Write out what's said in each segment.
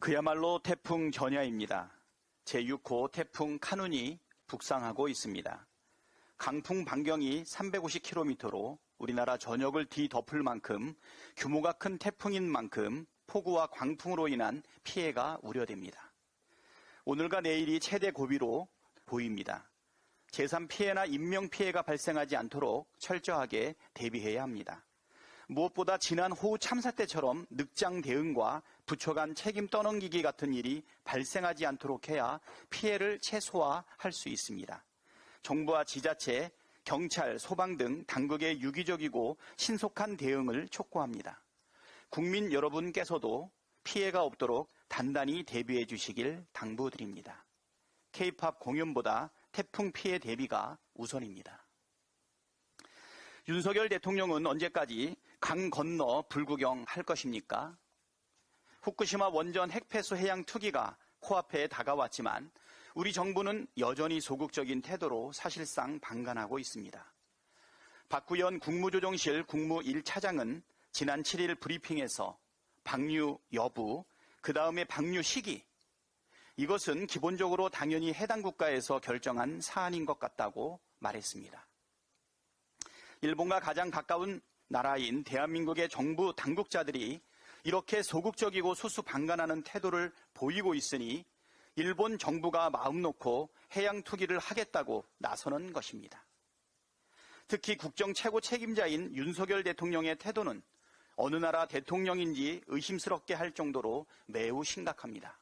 그야말로 태풍 전야입니다. 제6호 태풍 카눈이 북상하고 있습니다. 강풍 반경이 350km로 우리나라 전역을 뒤덮을 만큼 규모가 큰 태풍인 만큼 폭우와 광풍으로 인한 피해가 우려됩니다. 오늘과 내일이 최대 고비로 보입니다. 재산 피해나 인명 피해가 발생하지 않도록 철저하게 대비해야 합니다. 무엇보다 지난 호우 참사 때처럼 늑장 대응과 부처 간 책임 떠넘기기 같은 일이 발생하지 않도록 해야 피해를 최소화할 수 있습니다. 정부와 지자체, 경찰, 소방 등 당국의 유기적이고 신속한 대응을 촉구합니다. 국민 여러분께서도 피해가 없도록 단단히 대비해 주시길 당부드립니다. K-팝 공연보다 태풍 피해 대비가 우선입니다. 윤석열 대통령은 언제까지 강 건너 불구경 할 것입니까? 후쿠시마 원전 핵폐수 해양 투기가 코앞에 다가왔지만 우리 정부는 여전히 소극적인 태도로 사실상 방관하고 있습니다. 박구현 국무조정실 국무 1차장은 지난 7일 브리핑에서 방류 여부, 그 다음에 방류 시기, 이것은 기본적으로 당연히 해당 국가에서 결정한 사안인 것 같다고 말했습니다. 일본과 가장 가까운 나라인 대한민국의 정부 당국자들이 이렇게 소극적이고 수수방관하는 태도를 보이고 있으니 일본 정부가 마음 놓고 해양 투기를 하겠다고 나서는 것입니다. 특히 국정 최고 책임자인 윤석열 대통령의 태도는 어느 나라 대통령인지 의심스럽게 할 정도로 매우 심각합니다.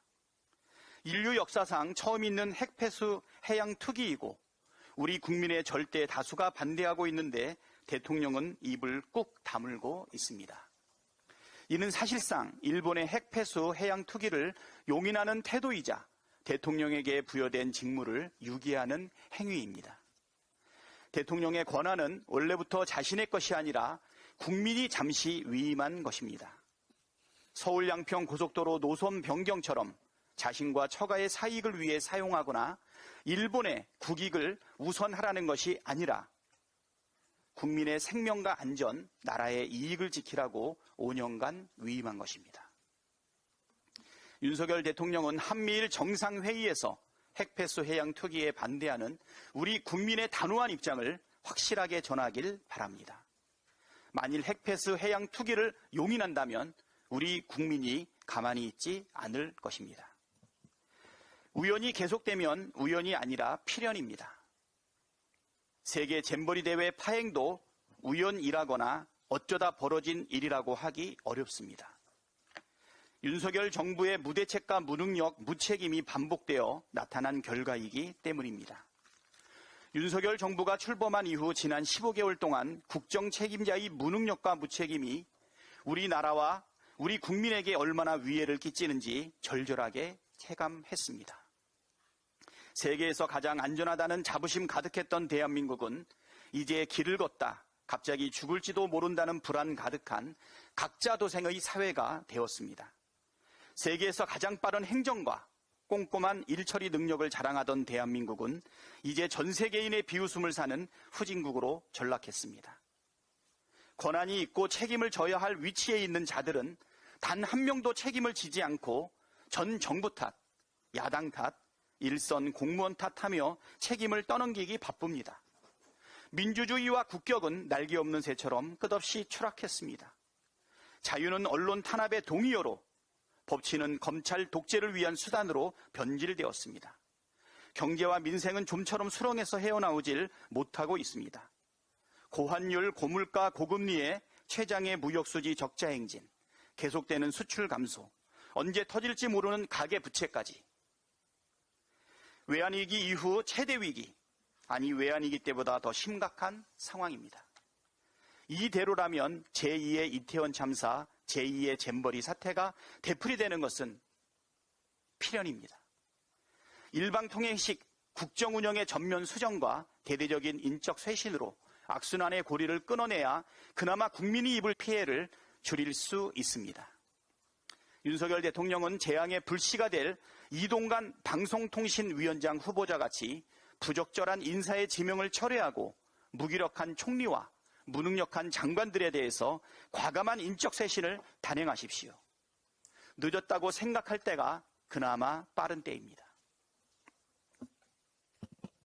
인류 역사상 처음 있는 핵폐수 해양 투기이고 우리 국민의 절대 다수가 반대하고 있는데 대통령은 입을 꾹 다물고 있습니다. 이는 사실상 일본의 핵폐수 해양 투기를 용인하는 태도이자 대통령에게 부여된 직무를 유기하는 행위입니다. 대통령의 권한은 원래부터 자신의 것이 아니라 국민이 잠시 위임한 것입니다. 서울 양평 고속도로 노선 변경처럼 자신과 처가의 사익을 위해 사용하거나 일본의 국익을 우선하라는 것이 아니라 국민의 생명과 안전, 나라의 이익을 지키라고 5년간 위임한 것입니다. 윤석열 대통령은 한미일 정상회의에서 핵폐수 해양 투기에 반대하는 우리 국민의 단호한 입장을 확실하게 전하길 바랍니다. 만일 핵폐수 해양 투기를 용인한다면 우리 국민이 가만히 있지 않을 것입니다. 우연이 계속되면 우연이 아니라 필연입니다. 세계 잼버리 대회 파행도 우연이라거나 어쩌다 벌어진 일이라고 하기 어렵습니다. 윤석열 정부의 무대책과 무능력, 무책임이 반복되어 나타난 결과이기 때문입니다. 윤석열 정부가 출범한 이후 지난 15개월 동안 국정 책임자의 무능력과 무책임이 우리나라와 우리 국민에게 얼마나 위해를 끼치는지 절절하게 체감했습니다. 세계에서 가장 안전하다는 자부심 가득했던 대한민국은 이제 길을 걷다 갑자기 죽을지도 모른다는 불안 가득한 각자 도생의 사회가 되었습니다. 세계에서 가장 빠른 행정과 꼼꼼한 일처리 능력을 자랑하던 대한민국은 이제 전 세계인의 비웃음을 사는 후진국으로 전락했습니다. 권한이 있고 책임을 져야 할 위치에 있는 자들은 단 한 명도 책임을 지지 않고 전 정부 탓, 야당 탓, 일선 공무원 탓하며 책임을 떠넘기기 바쁩니다. 민주주의와 국격은 날개 없는 새처럼 끝없이 추락했습니다. 자유는 언론 탄압의 동의어로, 법치는 검찰 독재를 위한 수단으로 변질되었습니다. 경제와 민생은 좀처럼 수렁에서 헤어나오질 못하고 있습니다. 고환율, 고물가, 고금리의 최장의 무역수지 적자 행진, 계속되는 수출 감소, 언제 터질지 모르는 가계부채까지. 외환위기 이후 최대 위기, 아니 외환위기 때보다 더 심각한 상황입니다. 이대로라면 제2의 이태원 참사, 제2의 잼버리 사태가 되풀이되는 것은 필연입니다. 일방통행식 국정운영의 전면 수정과 대대적인 인적 쇄신으로 악순환의 고리를 끊어내야 그나마 국민이 입을 피해를 줄일 수 있습니다. 윤석열 대통령은 재앙의 불씨가 될 이동관 방송통신위원장 후보자 같이 부적절한 인사의 지명을 철회하고 무기력한 총리와 무능력한 장관들에 대해서 과감한 인적 쇄신을 단행하십시오. 늦었다고 생각할 때가 그나마 빠른 때입니다.